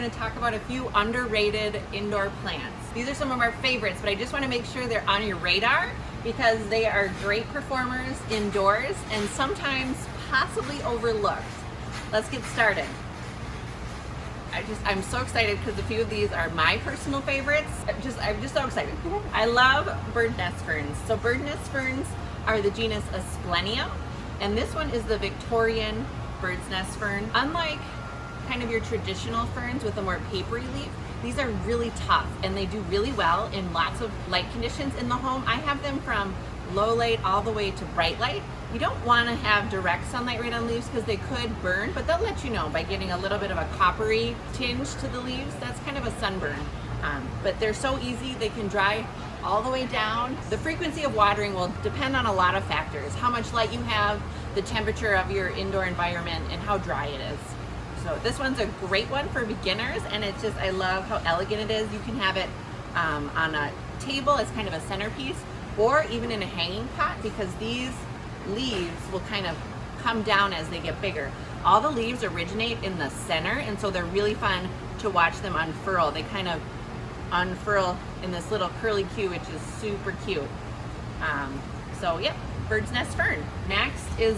going to talk about a few underrated indoor plants. These are some of our favorites, but I just want to make sure they're on your radar because they are great performers indoors and sometimes possibly overlooked. Let's get started. I'm so excited because a few of these are my personal favorites. I'm just so excited. I love bird nest ferns. So bird nest ferns are the genus Asplenium, and this one is the Victorian bird's nest fern. Unlike kind of your traditional ferns with a more papery leaf, these are really tough and they do really well in lots of light conditions in the home. I have them from low light all the way to bright light. You don't want to have direct sunlight right on leaves because they could burn, but they'll let you know by getting a little bit of a coppery tinge to the leaves. That's kind of a sunburn. But they're so easy, they can dry all the way down. The frequency of watering will depend on a lot of factors. How much light you have, the temperature of your indoor environment, and how dry it is. So this one's a great one for beginners, and it's just, I love how elegant it is. You can have it on a table as kind of a centerpiece, or even in a hanging pot, because these leaves will kind of come down as they get bigger. All the leaves originate in the center, and so they're really fun to watch them unfurl. They kind of unfurl in this little curly Q, which is super cute. So yep, bird's nest fern. Next is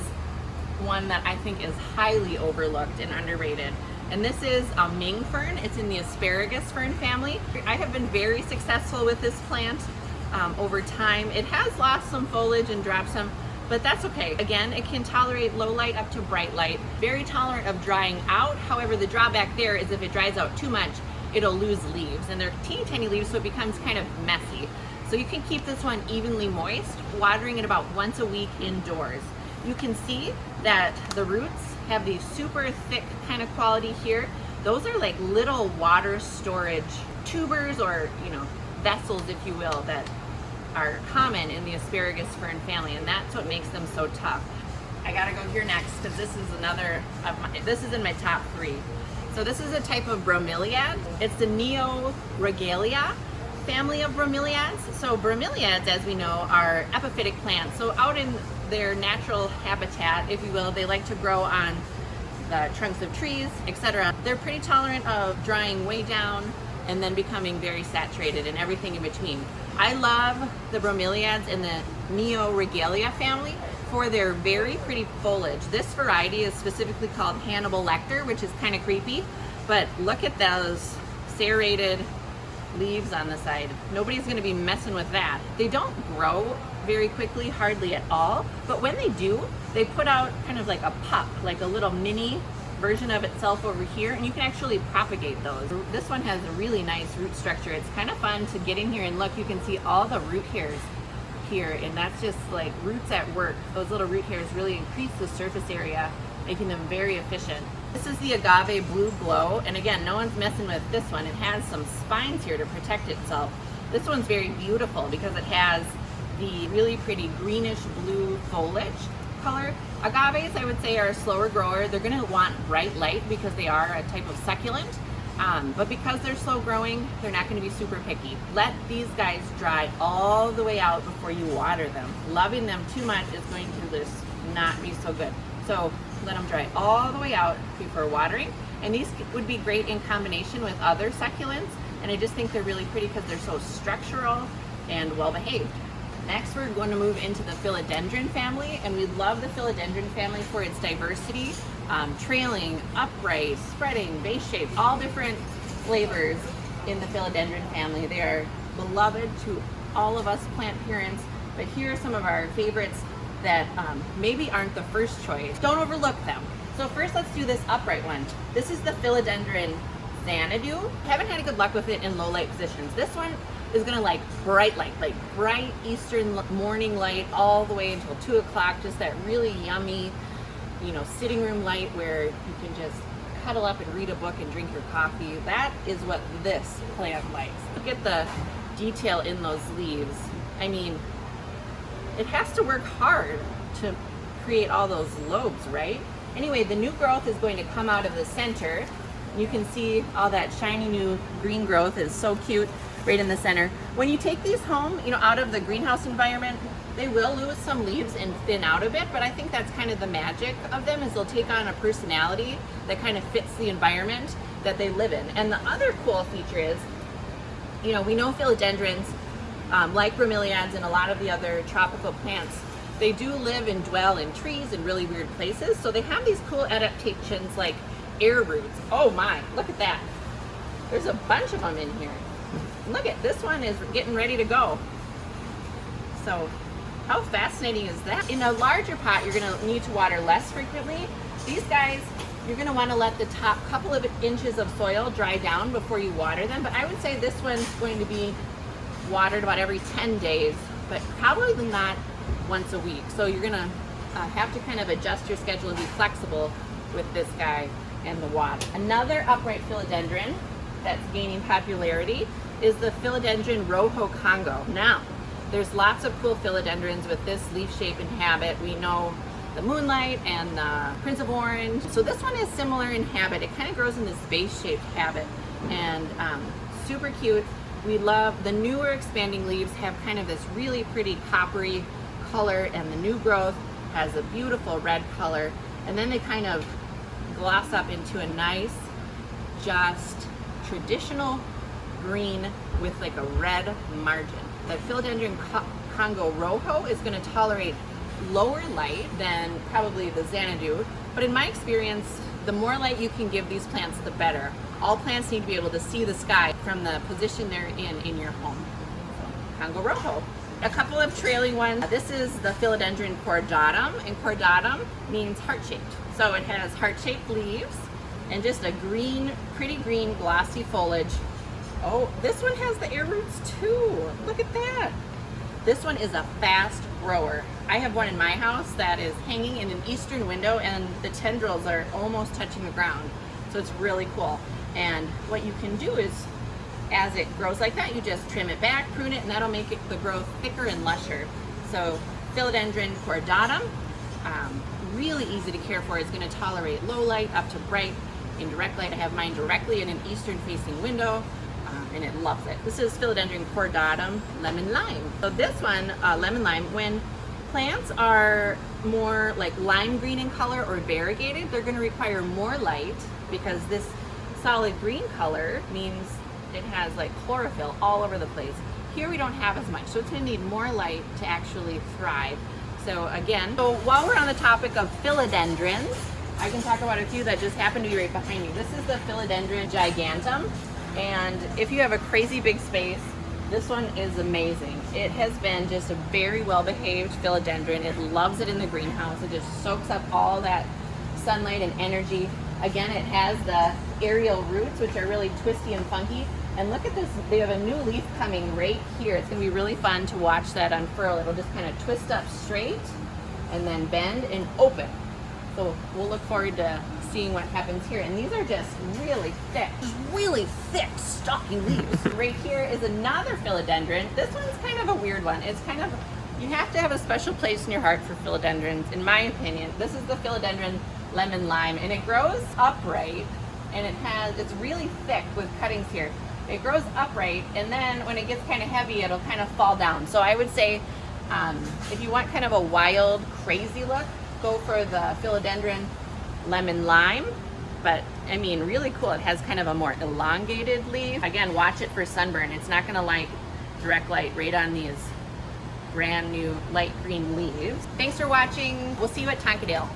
one that I think is highly overlooked and underrated, and this is a Ming Fern. It's in the asparagus fern family. I have been very successful with this plant over time. It has lost some foliage and dropped some, but that's okay. Again, it can tolerate low light up to bright light. Very tolerant of drying out. However, the drawback there is if it dries out too much, it'll lose leaves, and they're teeny tiny leaves, so it becomes kind of messy. So you can keep this one evenly moist, watering it about once a week indoors. You can see that the roots have these super thick kind of quality here. Those are like little water storage tubers, or vessels, if you will, that are common in the asparagus fern family, and that's what makes them so tough. I gotta go here next because this is another of my, this is in my top 3. So this is a type of bromeliad. It's the Regalia family of bromeliads. So bromeliads, as we know, are epiphytic plants. So out in their natural habitat, if you will, they like to grow on the trunks of trees, etc. They're pretty tolerant of drying way down and then becoming very saturated and everything in between. I love the bromeliads in the Regalia family for their very pretty foliage. This variety is specifically called Hannibal Lecter, which is kind of creepy, but look at those serrated leaves on the side. Nobody's gonna be messing with that. They don't grow very quickly, hardly at all, but when they do, they put out kind of like a pup, like a little mini version of itself over here, and you can actually propagate those. This one has a really nice root structure. It's kind of fun to get in here and look. You can see all the root hairs here, and that's just like roots at work. Those little root hairs really increase the surface area, making them very efficient. This is the Agave Blue Glow, and again, no one's messing with this one. It has some spines here to protect itself. This one's very beautiful because it has the really pretty greenish blue foliage color. Agaves, I would say, are a slower grower. They're going to want bright light because they are a type of succulent, but because they're slow growing, they're not going to be super picky. Let these guys dry all the way out before you water them. Loving them too much is going to just not be so good. So let them dry all the way out before watering, and these would be great in combination with other succulents, and I just think they're really pretty because they're so structural and well behaved. Next, we're going to move into the Philodendron family, and we love the Philodendron family for its diversity, trailing, upright, spreading, base shapes, all different flavors in the Philodendron family. They are beloved to all of us plant parents, but here are some of our favorites that maybe aren't the first choice. Don't overlook them. So first, let's do this upright one. This is the Philodendron Xanadu. Haven't had good luck with it in low light positions. This one is gonna like bright light, like bright eastern morning light all the way until 2 o'clock, just that really yummy, sitting room light where you can just cuddle up and read a book and drink your coffee. That is what this plant likes. Look at the detail in those leaves. I mean, it has to work hard to create all those lobes, right? Anyway, the new growth is going to come out of the center. You can see all that shiny new green growth is so cute. right in the center. When you take these home, you know, out of the greenhouse environment, they will lose some leaves and thin out a bit, but I think that's kind of the magic of them, is they'll take on a personality that kind of fits the environment that they live in. And the other cool feature is, you know, we know philodendrons, like bromeliads and a lot of the other tropical plants, they do live and dwell in trees in really weird places. So they have these cool adaptations like air roots. Oh my, look at that. There's a bunch of them in here. Look at this one is getting ready to go. So how fascinating is that? In a larger pot, you're gonna need to water less frequently. These guys, you're gonna wanna let the top couple of inches of soil dry down before you water them. But I would say this one's going to be watered about every 10 days, but probably not once a week. So you're gonna have to kind of adjust your schedule and be flexible with this guy and the water. Another upright philodendron that's gaining popularity is the Philodendron Rojo Congo. Now, there's lots of cool philodendrons with this leaf shape and habit. We know the Moonlight and the Prince of Orange. So this one is similar in habit. It kind of grows in this vase-shaped habit, and super cute. We love the newer expanding leaves have kind of this really pretty coppery color, and the new growth has a beautiful red color, and then they kind of gloss up into a nice, just traditional green with like a red margin. The Philodendron Congo Rojo is going to tolerate lower light than probably the Xanadu, but in my experience, the more light you can give these plants, the better. All plants need to be able to see the sky from the position they're in your home. So, Congo Rojo. A couple of trailing ones. This is the Philodendron Cordatum, and Cordatum means heart-shaped. So it has heart-shaped leaves and just a green, pretty green, glossy foliage. Oh, this one has the air roots too. Look at that. This one is a fast grower. I have one in my house that is hanging in an eastern window, and the tendrils are almost touching the ground. So it's really cool. And what you can do is, as it grows like that, you just trim it back, prune it, and that'll make the growth thicker and lusher. So Philodendron Cordatum, really easy to care for. It's going to tolerate low light up to bright and direct light. I have mine directly in an eastern facing window, and it loves it. This is Philodendron Cordatum Lemon Lime. So this one, Lemon Lime, when plants are more like lime green in color or variegated, they're going to require more light, because this solid green color means it has like chlorophyll all over the place. Here we don't have as much, so it's going to need more light to actually thrive. So again, so while we're on the topic of philodendrons, I can talk about a few that just happen to be right behind me. This is the Philodendron Gigantum, and if you have a crazy big space, this one is amazing. It has been just a very well-behaved philodendron. It loves it in the greenhouse. It just soaks up all that sunlight and energy. Again, it has the aerial roots, which are really twisty and funky. And look at this, they have a new leaf coming right here. It's gonna be really fun to watch that unfurl. It'll just kind of twist up straight and then bend and open. So we'll look forward to seeing what happens here. And these are just really thick, stalky leaves. Right here is another philodendron. This one's kind of a weird one. It's kind of, you have to have a special place in your heart for philodendrons, in my opinion. This is the Philodendron Lemon Lime, and it grows upright, and it's really thick with cuttings here. It grows upright, and then when it gets kind of heavy, it'll kind of fall down. So I would say, if you want kind of a wild, crazy look, go for the Philodendron Lemon Lime. But I mean, really cool. It has kind of a more elongated leaf. Again, watch it for sunburn. It's not gonna like direct light right on these brand new light green leaves. Thanks for watching. We'll see you at Tonkadale.